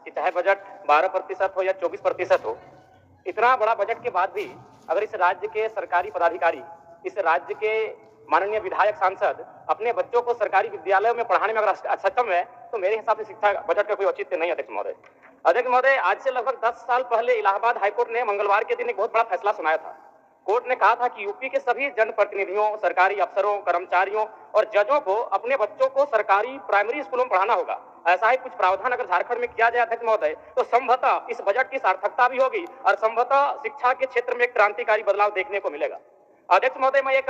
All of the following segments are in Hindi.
कि चाहे बजट 12% हो या 24% हो, इतना बड़ा बजट के बाद भी अगर इस राज्य के सरकारी पदाधिकारी, इस राज्य के माननीय विधायक सांसद अपने बच्चों को सरकारी विद्यालयों में पढ़ाने में अगर सक्षम है, तो मेरे हिसाब से शिक्षा बजट का कोई औचित्य नहीं है। अध्यक्ष महोदय, आज से लगभग 10 साल पहले इलाहाबाद हाईकोर्ट ने मंगलवार के दिन एक बहुत बड़ा फैसला सुनाया था। कोर्ट ने कहा था कि यूपी के सभी जनप्रतिनिधियों, सरकारी अफसरों, कर्मचारियों और जजों को अपने बच्चों को सरकारी प्राइमरी स्कूलों में पढ़ाना होगा। ऐसा ही कुछ प्रावधान अगर झारखंड में किया जाए अध्यक्ष महोदय, तो संभवतः इस बजट की सार्थकता भी होगी और संभवतः शिक्षा के क्षेत्र में एक क्रांतिकारी बदलाव देखने को मिलेगा। अध्यक्ष महोदय, मैं एक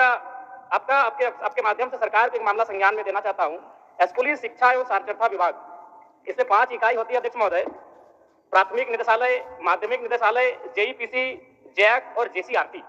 आपके माध्यम से सरकार को एक मामला संज्ञान में देना चाहता हूँ। स्कूली शिक्षा एवं साक्षरता विभाग, इसमें 5 इकाई होती है अध्यक्ष महोदय। प्राथमिक निदेशालय, माध्यमिक निदेशालय, जेईपीसी, जैक और जेसीआरटी।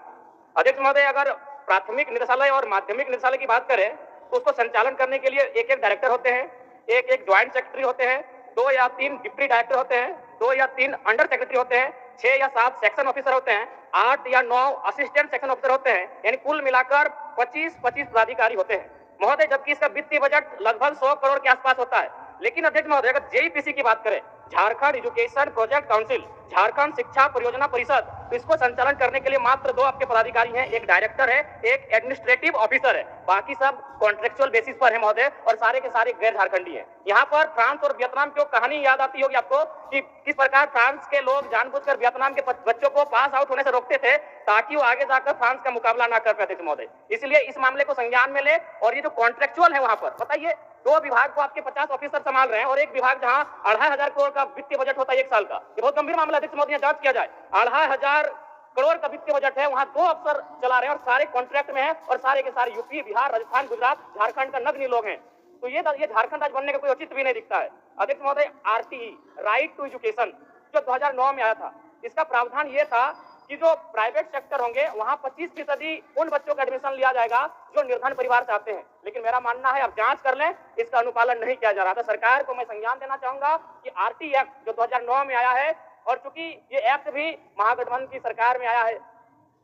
अध्यक्ष महोदय, अगर प्राथमिक निदेशालय और माध्यमिक निदेशालय की बात करें तो उसको संचालन करने के लिए एक डायरेक्टर होते हैं, एक ज्वाइंट सेक्रेटरी होते हैं, 2 या 3 डिप्टी डायरेक्टर होते हैं, 2 या 3 अंडर सेक्रेटरी होते हैं, 6 या 7 सेक्शन ऑफिसर होते हैं, 8 या 9 असिस्टेंट सेक्शन ऑफिसर होते हैं, यानी कुल मिलाकर 25 पदाधिकारी होते हैं महोदय। जबकि इसका वित्तीय बजट लगभग 100 करोड़ के आसपास होता है। लेकिन अध्यक्ष महोदय, अगर जेईपीसी की बात करें, Jharkhand education project council, Jharkhand शिक्षा परियोजना परिषद, तो इसको संचालन करने के लिए मात्र 2 आपके पदाधिकारी हैं, एक डायरेक्टर है, एक एडमिनिस्ट्रेटिव ऑफिसर है, बाकी सब कॉन्ट्रेक्चुअल बेसिस पर है महोदय, और सारे के सारे गैर झारखंडी हैं। यहाँ पर फ्रांस और वियतनाम की कहानी याद आती होगी आपको कि किस प्रकार फ्रांस के लोग जानबूझकर वियतनाम के बच्चों को पास आउट होने से रोकते थे ताकि वो आगे जाकर फ्रांस का मुकाबला ना कर पाते थे महोदय। इसलिए इस मामले को संज्ञान में ले, और ये जो कॉन्ट्रेक्चुअल है वहां पर बताइए, 2 विभाग को आपके 50 ऑफिसर संभाल रहे हैं और एक विभाग जहां 2500 करोड़ का वित्तीय बजट होता है 1 साल का। ये बहुत गंभीर मामला अध्यक्ष महोदय, जांच किया जाए। 2500 करोड़ का वित्तीय बजट है, वहां 2 अफसर चला रहे हैं और सारे कॉन्ट्रैक्ट में हैं, और सारे के सारे यूपी, बिहार, राजस्थान, गुजरात, झारखंड का नगण्य लोग हैं। तो ये झारखंड राज्य बनने का कोई औचित्य भी नहीं दिखता है। अध्यक्ष महोदय, आरटीई, राइट टू एजुकेशन, जो 2009 में आया था, इसका प्रावधान ये था कि जो प्राइवेट सेक्टर होंगे वहां 25% उन बच्चों का एडमिशन लिया जाएगा जो निर्धन परिवार से आते हैं। लेकिन मेरा मानना है, अब जांच कर लें, इसका अनुपालन नहीं किया जा रहा था। सरकार को मैं संज्ञान देना चाहूंगा कि आरटी एक्ट जो 2009 में आया है, और चूंकि ये एक्ट भी महागठबंधन की सरकार में आया है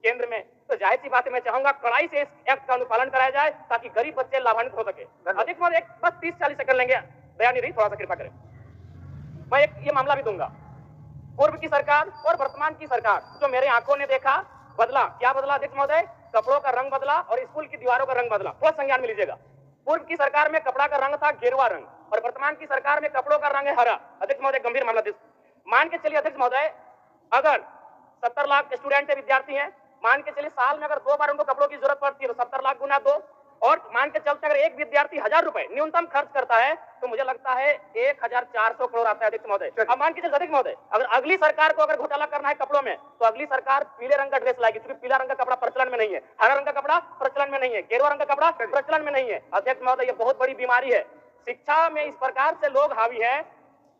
केंद्र में, तो जाहिर सी बात है मैं चाहूंगा कड़ाई से इस एक्ट का अनुपालन कराया जाए ताकि गरीब बच्चे लाभान्वित हो सके। अधिक में बस 30-40 सेकंड लेंगे, बयानी रही, थोड़ा सा कृपा करें। मैं एक ये मामला भी दूंगा, पूर्व की सरकार और वर्तमान की सरकार, जो मेरे आंखों ने देखा, बदला। क्या बदला अध्यक्ष महोदय? कपड़ों का रंग बदला और स्कूल की दीवारों का रंग बदला। थोड़ा संज्ञान में लीजिएगा। पूर्व की सरकार में कपड़ा का रंग था गेरुआ रंग, और वर्तमान की सरकार में कपड़ों का रंग है हरा। अध्यक्ष महोदय, गंभीर मामला। मान के चलिए अध्यक्ष महोदय, अगर 70 लाख स्टूडेंट विद्यार्थी हैं, मान के चलिए साल में अगर 2 बार उनको कपड़ों की जरूरत पड़ती है तो 70 लाख गुना 2, और मान के चलते अगर एक विद्यार्थी 1000 रुपए न्यूनतम खर्च करता है तो मुझे लगता है 1400 करोड़ आता है अध्यक्ष महोदय। अब मान के चलिए अध्यक्ष महोदय, अगर अगली सरकार को अगर घोटाला करना है कपड़ों में, तो अगली सरकार पीले रंग का ड्रेस लाएगी, क्योंकि पीला रंग का कपड़ा प्रचलन में नहीं है, हरा रंग का कपड़ा प्रचलन में नहीं है, गेरुआ रंग का कपड़ा प्रचलन में नहीं है। अध्यक्ष महोदय, ये बहुत बड़ी बीमारी है। शिक्षा में इस प्रकार से लोग हावी है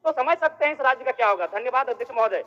तो समझ सकते हैं इस राज्य का क्या होगा। धन्यवाद अध्यक्ष महोदय।